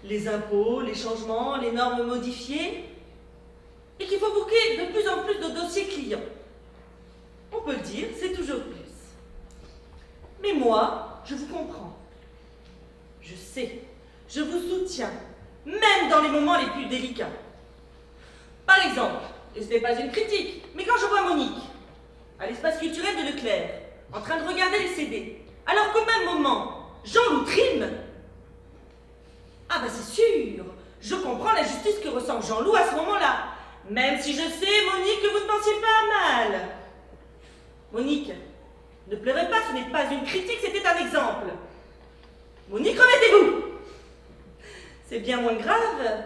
les impôts, les changements, les normes modifiées, et qu'il faut boucler de plus en plus de dossiers clients. On peut le dire, c'est toujours plus. Mais moi, je vous comprends. Je sais, je vous soutiens, même dans les moments les plus délicats. Par exemple, et ce n'est pas une critique, mais quand je vois Monique, à l'espace culturel de Leclerc, en train de regarder les CD, alors qu'au même moment, Jean-Loup trime. Ah bah c'est sûr, je comprends la justice que ressent Jean-Loup à ce moment-là, même si je sais, Monique, que vous ne pensiez pas à mal. Monique, ne pleurez pas, ce n'est pas une critique, c'était un exemple. Monique, remettez-vous. C'est bien moins grave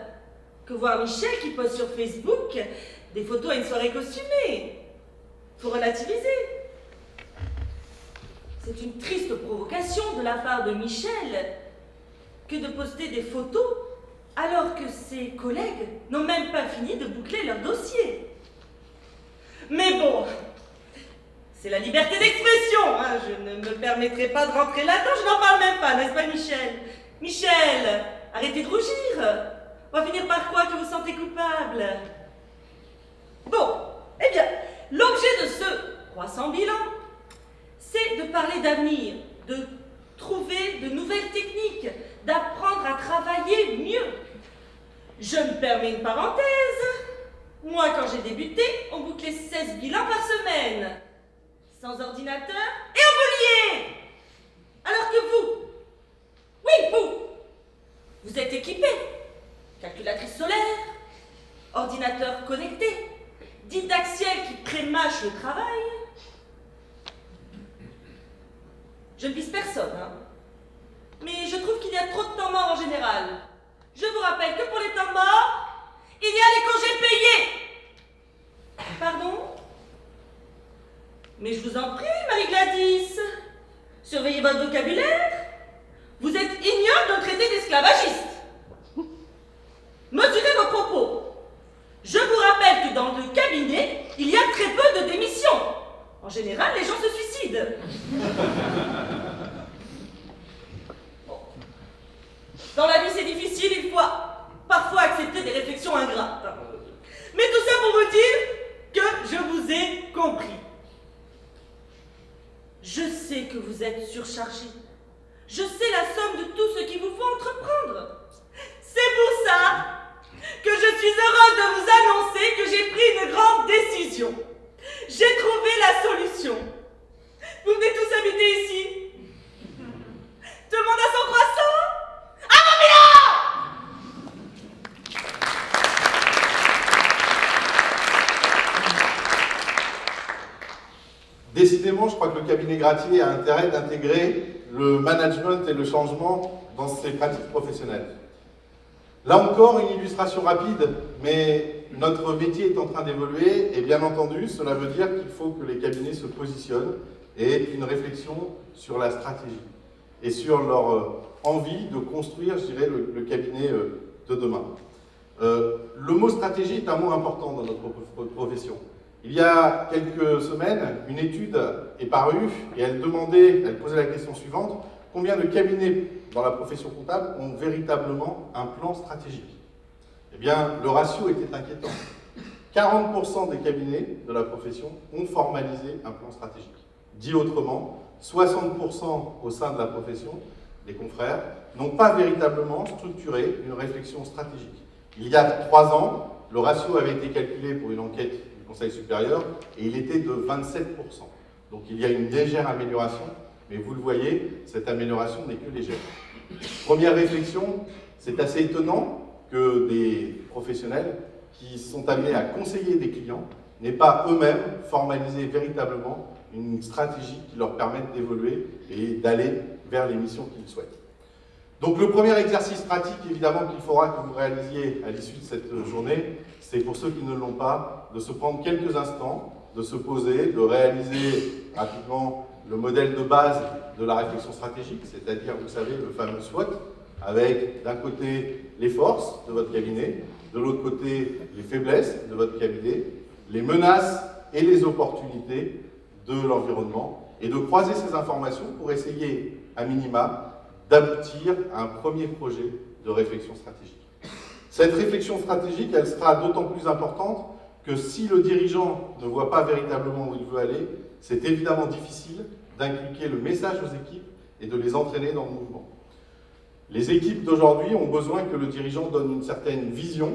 que voir Michel qui poste sur Facebook des photos à une soirée costumée. Faut relativiser. C'est une triste provocation de la part de Michel que de poster des photos alors que ses collègues n'ont même pas fini de boucler leur dossier. Mais bon, c'est la liberté d'expression, hein. Je ne me permettrai pas de rentrer là-dedans, je n'en parle même pas, n'est-ce pas Michel? Michel, arrêtez de rougir. On va finir par quoi que vous sentez coupable? Bon, eh bien, l'objet de ce croissant bilan, c'est de parler d'avenir, de trouver de nouvelles techniques, d'apprendre à travailler mieux. Je me permets une parenthèse. Moi, quand j'ai débuté, on bouclait 16 bilans par semaine, sans ordinateur et en bolier. Alors que vous, oui, vous êtes équipé. Calculatrice solaire, ordinateur connecté, didactiel qui prémâche le travail. Je ne vise personne, hein. Mais je trouve qu'il y a trop de temps mort en général. Je vous rappelle que pour les temps morts, il y a les congés payés. Pardon? Mais je vous en prie, Marie-Gladys, surveillez votre vocabulaire. Vous êtes ignoble de traiter d'esclavagiste. Mesurez vos propos. Je vous rappelle que dans le cabinet, il y a très peu de démissions. En général, les gens se suicident. Bon. Dans la vie, c'est difficile, il faut parfois accepter des réflexions ingrates. Mais tout ça pour vous dire que je vous ai compris. Je sais que vous êtes surchargé. Je sais la somme de tout ce qu'il vous faut entreprendre. C'est pour ça que je suis heureuse de vous annoncer que j'ai pris une grande décision. J'ai trouvé la solution. Vous venez tous habiter ici. Tout le monde a son croissant? À mon bilan! Décidément, je crois que le cabinet Gratier a intérêt d'intégrer le management et le changement dans ses pratiques professionnelles. Là encore, une illustration rapide, mais notre métier est en train d'évoluer et bien entendu, cela veut dire qu'il faut que les cabinets se positionnent et aient une réflexion sur la stratégie et sur leur envie de construire, je dirais, le cabinet de demain. Le mot stratégie est un mot important dans notre profession. Il y a quelques semaines, une étude est parue et elle posait la question suivante: combien de cabinets dans la profession comptable ont véritablement un plan stratégique? Eh bien, le ratio était inquiétant. 40% des cabinets de la profession ont formalisé un plan stratégique. Dit autrement, 60% au sein de la profession, des confrères, n'ont pas véritablement structuré une réflexion stratégique. Il y a 3 ans, le ratio avait été calculé pour une enquête du Conseil supérieur et il était de 27%. Donc il y a une légère amélioration, mais vous le voyez, cette amélioration n'est que légère. Première réflexion, c'est assez étonnant que des professionnels qui sont amenés à conseiller des clients n'aient pas eux-mêmes formalisé véritablement une stratégie qui leur permette d'évoluer et d'aller vers les missions qu'ils souhaitent. Donc le premier exercice pratique, évidemment, qu'il faudra que vous réalisiez à l'issue de cette journée, c'est pour ceux qui ne l'ont pas, de se prendre quelques instants, de se poser, de réaliser rapidement le modèle de base de la réflexion stratégique, c'est-à-dire, vous savez, le fameux SWOT, avec d'un côté les forces de votre cabinet, de l'autre côté les faiblesses de votre cabinet, les menaces et les opportunités de l'environnement, et de croiser ces informations pour essayer, à minima, d'aboutir à un premier projet de réflexion stratégique. Cette réflexion stratégique, elle sera d'autant plus importante que si le dirigeant ne voit pas véritablement où il veut aller, c'est évidemment difficile d'inculquer le message aux équipes et de les entraîner dans le mouvement. Les équipes d'aujourd'hui ont besoin que le dirigeant donne une certaine vision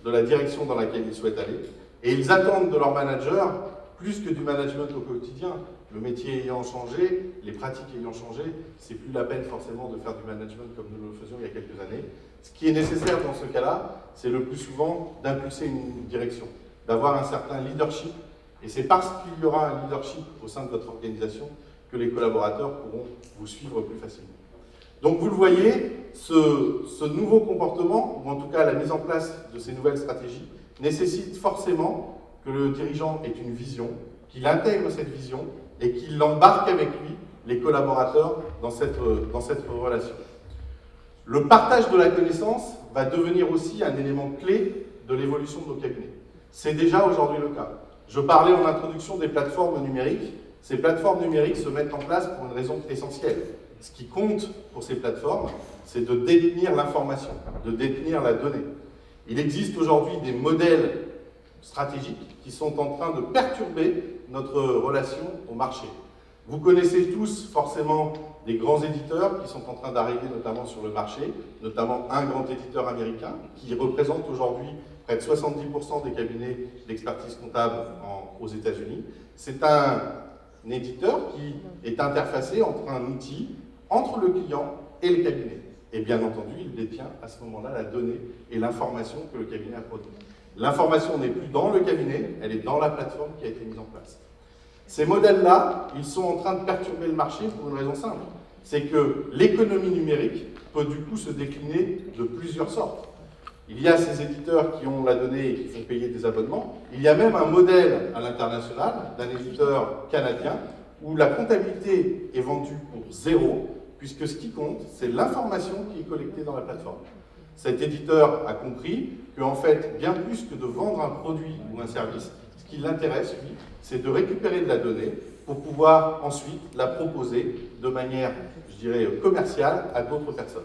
de la direction dans laquelle il souhaite aller, et ils attendent de leur manager plus que du management au quotidien. Le métier ayant changé, les pratiques ayant changé, c'est plus la peine forcément de faire du management comme nous le faisions il y a quelques années. Ce qui est nécessaire dans ce cas-là, c'est le plus souvent d'impulser une direction, d'avoir un certain leadership, et c'est parce qu'il y aura un leadership au sein de votre organisation que les collaborateurs pourront vous suivre plus facilement. Donc vous le voyez, ce nouveau comportement, ou en tout cas la mise en place de ces nouvelles stratégies, nécessite forcément que le dirigeant ait une vision, qu'il intègre cette vision et qu'il embarque avec lui les collaborateurs dans cette relation. Le partage de la connaissance va devenir aussi un élément clé de l'évolution de nos cabinets. C'est déjà aujourd'hui le cas. Je parlais en introduction des plateformes numériques. Ces plateformes numériques se mettent en place pour une raison essentielle. Ce qui compte pour ces plateformes, c'est de détenir l'information, de détenir la donnée. Il existe aujourd'hui des modèles stratégiques qui sont en train de perturber notre relation au marché. Vous connaissez tous forcément des grands éditeurs qui sont en train d'arriver notamment sur le marché, notamment un grand éditeur américain qui représente aujourd'hui près de 70% des cabinets d'expertise comptable aux États-Unis. C'est un éditeur qui est interfacé entre un outil entre le client et le cabinet. Et bien entendu, il détient à ce moment-là la donnée et l'information que le cabinet a produite. L'information n'est plus dans le cabinet, elle est dans la plateforme qui a été mise en place. Ces modèles-là, ils sont en train de perturber le marché pour une raison simple. C'est que l'économie numérique peut du coup se décliner de plusieurs sortes. Il y a ces éditeurs qui ont la donnée et qui font payer des abonnements. Il y a même un modèle à l'international d'un éditeur canadien où la comptabilité est vendue pour 0, puisque ce qui compte, c'est l'information qui est collectée dans la plateforme. Cet éditeur a compris qu'en fait, bien plus que de vendre un produit ou un service, ce qui l'intéresse, lui, c'est de récupérer de la donnée pour pouvoir ensuite la proposer de manière, je dirais, commerciale à d'autres personnes.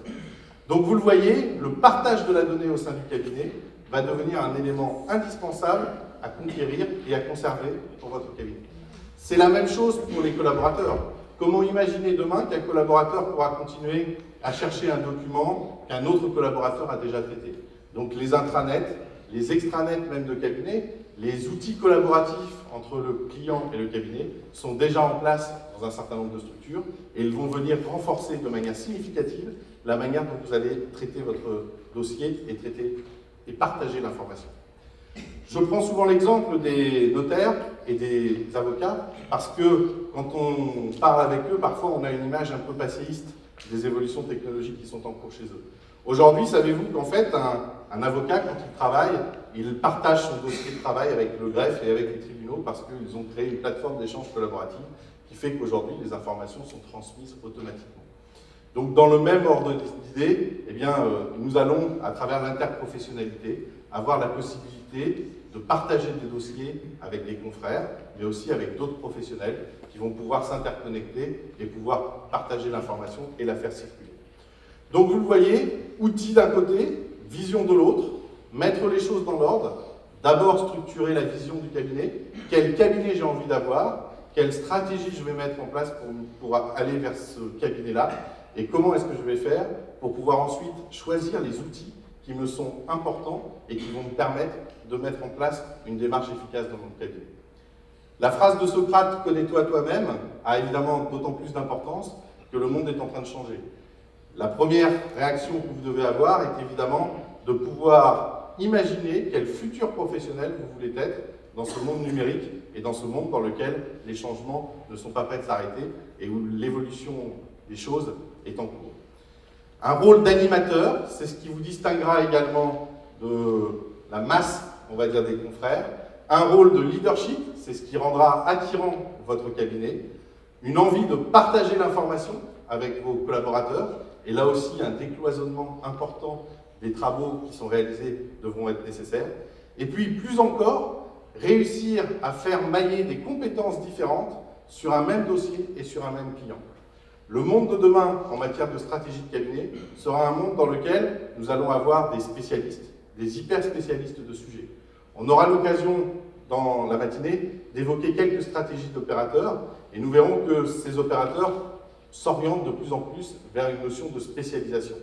Donc vous le voyez, le partage de la donnée au sein du cabinet va devenir un élément indispensable à conquérir et à conserver pour votre cabinet. C'est la même chose pour les collaborateurs. Comment imaginer demain qu'un collaborateur pourra continuer à chercher un document qu'un autre collaborateur a déjà traité? Donc les intranets, les extranets même de cabinet, les outils collaboratifs entre le client et le cabinet sont déjà en place dans un certain nombre de structures et ils vont venir renforcer de manière significative la manière dont vous allez traiter votre dossier et traiter et partager l'information. Je prends souvent l'exemple des notaires et des avocats parce que quand on parle avec eux, parfois on a une image un peu passéiste des évolutions technologiques qui sont en cours chez eux. Aujourd'hui, savez-vous qu'en fait, un avocat, quand il travaille, il partage son dossier de travail avec le greffe et avec les tribunaux parce qu'ils ont créé une plateforme d'échange collaboratif qui fait qu'aujourd'hui, les informations sont transmises automatiquement. Donc, dans le même ordre d'idée, eh bien, nous allons, à travers l'interprofessionnalité, avoir la possibilité de partager des dossiers avec des confrères, mais aussi avec d'autres professionnels qui vont pouvoir s'interconnecter et pouvoir partager l'information et la faire circuler. Donc vous le voyez, outils d'un côté, vision de l'autre, mettre les choses dans l'ordre, d'abord structurer la vision du cabinet, quel cabinet j'ai envie d'avoir, quelle stratégie je vais mettre en place pour aller vers ce cabinet-là, et comment est-ce que je vais faire pour pouvoir ensuite choisir les outils qui me sont importants et qui vont me permettre de mettre en place une démarche efficace dans mon cabinet. La phrase de Socrate « Connais-toi toi-même » a évidemment d'autant plus d'importance que le monde est en train de changer. La première réaction que vous devez avoir est évidemment de pouvoir imaginer quel futur professionnel vous voulez être dans ce monde numérique et dans ce monde dans lequel les changements ne sont pas prêts de s'arrêter et où l'évolution des choses est en cours. Un rôle d'animateur, c'est ce qui vous distinguera également de la masse, on va dire, des confrères. Un rôle de leadership, c'est ce qui rendra attirant votre cabinet. Une envie de partager l'information avec vos collaborateurs. Et là aussi, un décloisonnement important des travaux qui sont réalisés devront être nécessaires. Et puis, plus encore, réussir à faire mailler des compétences différentes sur un même dossier et sur un même client. Le monde de demain, en matière de stratégie de cabinet, sera un monde dans lequel nous allons avoir des spécialistes, des hyper spécialistes de sujets. On aura l'occasion, dans la matinée, d'évoquer quelques stratégies d'opérateurs, et nous verrons que ces opérateurs s'orientent de plus en plus vers une notion de spécialisation.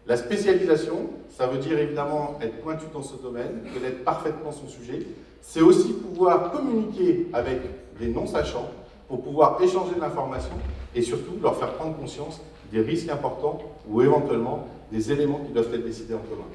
La spécialisation, ça veut dire évidemment être pointu dans ce domaine, connaître parfaitement son sujet. C'est aussi pouvoir communiquer avec des non-sachants pour pouvoir échanger de l'information et surtout leur faire prendre conscience des risques importants ou éventuellement des éléments qui doivent être décidés en commun.